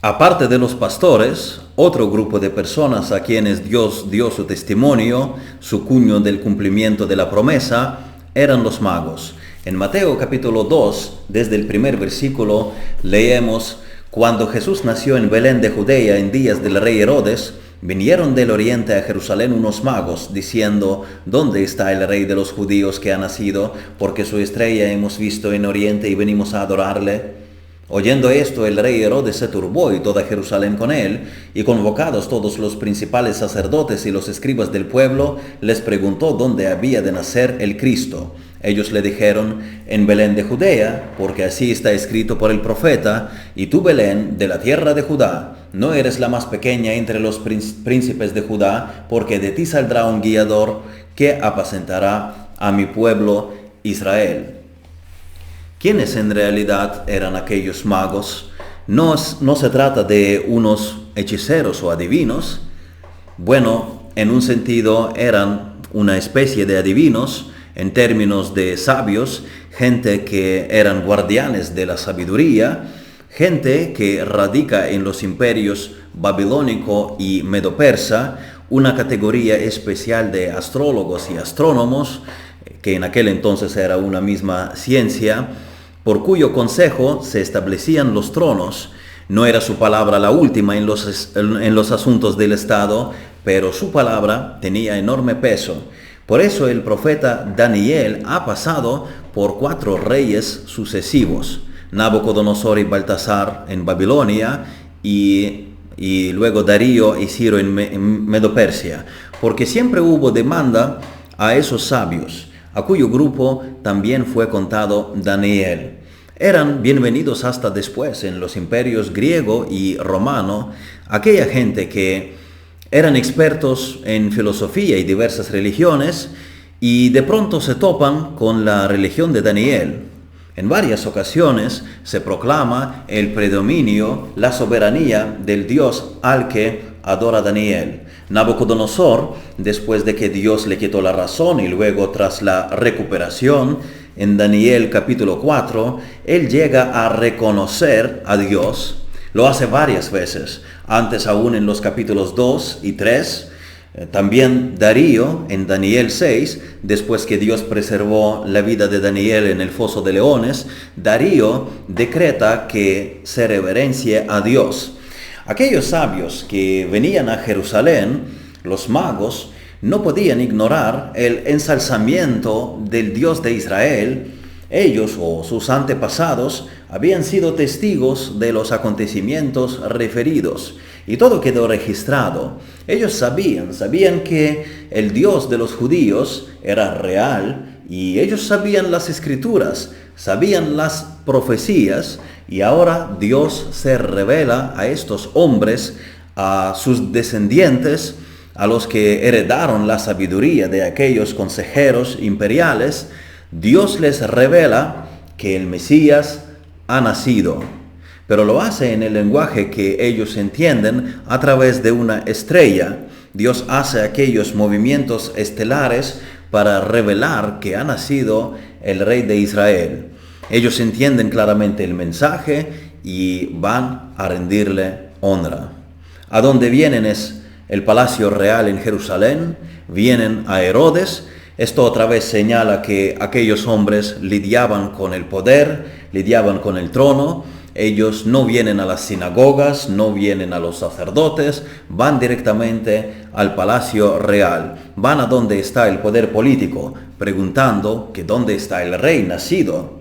Aparte de los pastores, otro grupo de personas a quienes Dios dio su testimonio, su cuño del cumplimiento de la promesa, eran los magos. En Mateo capítulo 2, desde el primer versículo, leemos: Cuando Jesús nació en Belén de Judea en días del rey Herodes, vinieron del oriente a Jerusalén unos magos, diciendo: ¿Dónde está el rey de los judíos que ha nacido? Porque su estrella hemos visto en oriente y venimos a adorarle. Oyendo esto, el rey Herodes se turbó y toda Jerusalén con él, y convocados todos los principales sacerdotes y los escribas del pueblo, les preguntó dónde había de nacer el Cristo. Ellos le dijeron: en Belén de Judea, porque así está escrito por el profeta: y tú, Belén, de la tierra de Judá, no eres la más pequeña entre los príncipes de Judá, porque de ti saldrá un guiador que apacentará a mi pueblo Israel. ¿Quiénes en realidad eran aquellos magos? No se trata de unos hechiceros o adivinos. Bueno, en un sentido eran una especie de adivinos, en términos de sabios, gente que eran guardianes de la sabiduría, gente que radica en los imperios babilónico y medo-persa, una categoría especial de astrólogos y astrónomos, que en aquel entonces era una misma ciencia, por cuyo consejo se establecían los tronos. No era su palabra la última en los asuntos del Estado, pero su palabra tenía enorme peso. Por eso el profeta Daniel ha pasado por 4 reyes sucesivos: Nabucodonosor y Baltasar en Babilonia, y luego Darío y Ciro en Medo-Persia, porque siempre hubo demanda a esos sabios, a cuyo grupo también fue contado Daniel. Eran bienvenidos hasta después en los imperios griego y romano, aquella gente que eran expertos en filosofía y diversas religiones, y de pronto se topan con la religión de Daniel. En varias ocasiones se proclama el predominio, la soberanía del Dios al que adora Daniel. Nabucodonosor, después de que Dios le quitó la razón y luego tras la recuperación, en Daniel capítulo 4, él llega a reconocer a Dios. Lo hace varias veces, antes aún en los capítulos 2 y 3. También Darío en Daniel 6, después que Dios preservó la vida de Daniel en el foso de leones, Darío decreta que se reverencie a Dios. Aquellos sabios que venían a Jerusalén, los magos, no podían ignorar el ensalzamiento del Dios de Israel. Ellos o sus antepasados habían sido testigos de los acontecimientos referidos, y todo quedó registrado. Ellos sabían que el Dios de los judíos era real, y ellos sabían las escrituras, sabían las profecías, y ahora Dios se revela a estos hombres, a sus descendientes, a los que heredaron la sabiduría de aquellos consejeros imperiales. Dios les revela que el Mesías ha nacido, pero lo hace en el lenguaje que ellos entienden, a través de una estrella. Dios hace aquellos movimientos estelares para revelar que ha nacido el Rey de Israel. Ellos entienden claramente el mensaje y van a rendirle honra. ¿A dónde vienen? Es el palacio real en Jerusalén. Vienen a Herodes. Esto otra vez señala que aquellos hombres lidiaban con el poder, lidiaban con el trono. Ellos no vienen a las sinagogas, no vienen a los sacerdotes, van directamente al palacio real. Van a donde está el poder político, preguntando que dónde está el rey nacido.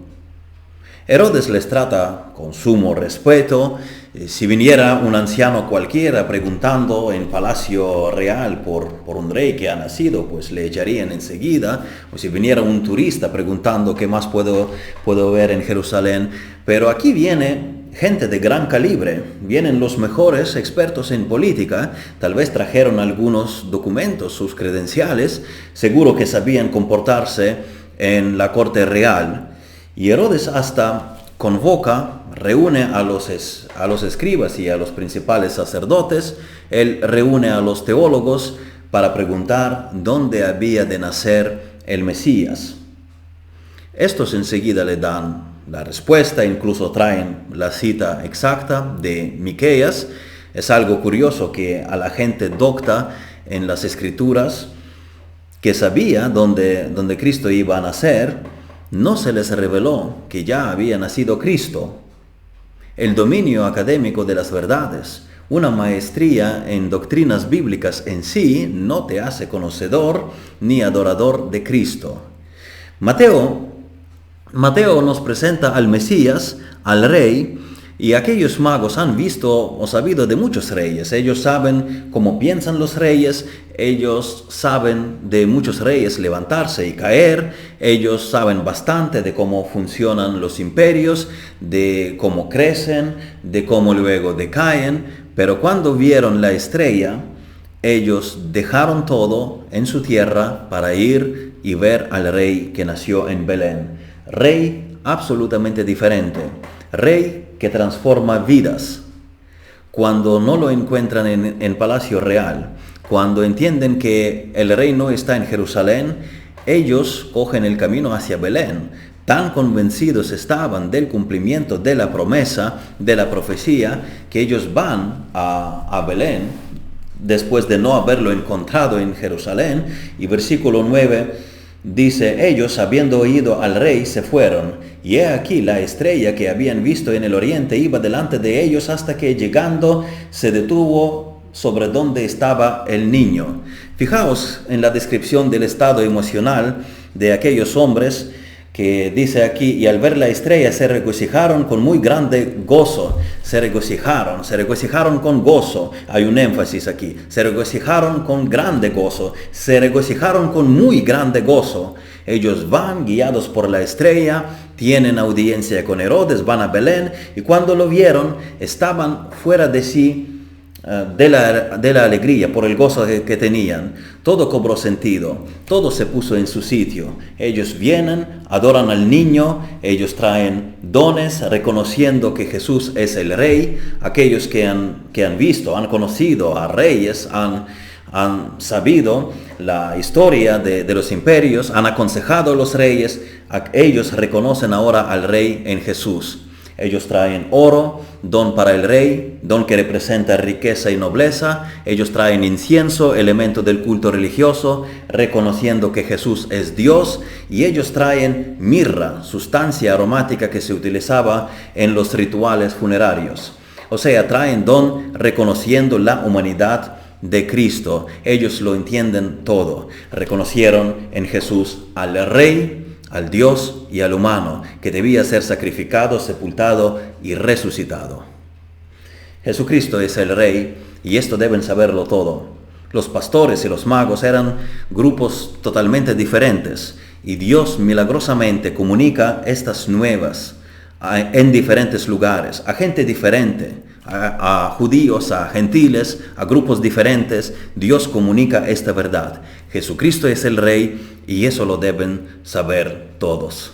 Herodes les trata con sumo respeto. Si viniera un anciano cualquiera preguntando en palacio real por un rey que ha nacido, pues le echarían enseguida. O si viniera un turista preguntando qué más puedo ver en Jerusalén. Pero aquí viene gente de gran calibre, vienen los mejores expertos en política. Tal vez trajeron algunos documentos, sus credenciales, seguro que sabían comportarse en la corte real. Y Herodes hasta convoca, reúne a los escribas y a los principales sacerdotes. Él reúne a los teólogos para preguntar dónde había de nacer el Mesías. Estos enseguida le dan la respuesta, incluso traen la cita exacta de Miqueas. Es algo curioso que a la gente docta en las Escrituras, que sabía dónde Cristo iba a nacer, no se les reveló que ya había nacido Cristo. El dominio académico de las verdades, una maestría en doctrinas bíblicas en sí, no te hace conocedor ni adorador de Cristo. Mateo nos presenta al Mesías, al Rey, y aquellos magos han visto o sabido de muchos reyes. Ellos saben cómo piensan los reyes, ellos saben de muchos reyes levantarse y caer, ellos saben bastante de cómo funcionan los imperios, de cómo crecen, de cómo luego decaen, pero cuando vieron la estrella, ellos dejaron todo en su tierra para ir y ver al rey que nació en Belén. Rey absolutamente diferente, rey que transforma vidas. Cuando no lo encuentran en Palacio Real, cuando entienden que el rey no está en Jerusalén, ellos cogen el camino hacia Belén. Tan convencidos estaban del cumplimiento de la promesa, de la profecía, que ellos van a Belén después de no haberlo encontrado en Jerusalén. Y versículo 9 dice, ellos habiendo oído al rey se fueron, y he aquí la estrella que habían visto en el oriente iba delante de ellos hasta que llegando se detuvo sobre donde estaba el niño. Fijaos en la descripción del estado emocional de aquellos hombres, que dice aquí, y al ver la estrella se regocijaron con muy grande gozo. Se regocijaron con gozo. Hay un énfasis aquí. Se regocijaron con grande gozo. Se regocijaron con muy grande gozo. Ellos van guiados por la estrella, tienen audiencia con Herodes, van a Belén, y cuando lo vieron, estaban fuera de sí de la alegría, por el gozo que tenían. Todo cobró sentido, todo se puso en su sitio. Ellos vienen, adoran al niño, ellos traen dones, reconociendo que Jesús es el Rey. Aquellos que han visto, han conocido a reyes, han sabido la historia de los imperios, han aconsejado a los reyes, ellos reconocen ahora al Rey en Jesús. Ellos traen oro, don para el rey, don que representa riqueza y nobleza. Ellos traen incienso, elemento del culto religioso, reconociendo que Jesús es Dios. Y ellos traen mirra, sustancia aromática que se utilizaba en los rituales funerarios. O sea, traen don reconociendo la humanidad de Cristo. Ellos lo entienden todo. Reconocieron en Jesús al Rey, al Dios y al humano, que debía ser sacrificado, sepultado y resucitado. Jesucristo es el Rey, y esto deben saberlo todo. Los pastores y los magos eran grupos totalmente diferentes, y Dios milagrosamente comunica estas nuevas en diferentes lugares, a gente diferente, a judíos, a gentiles, a grupos diferentes. Dios comunica esta verdad. Jesucristo es el Rey, y eso lo deben saber todos.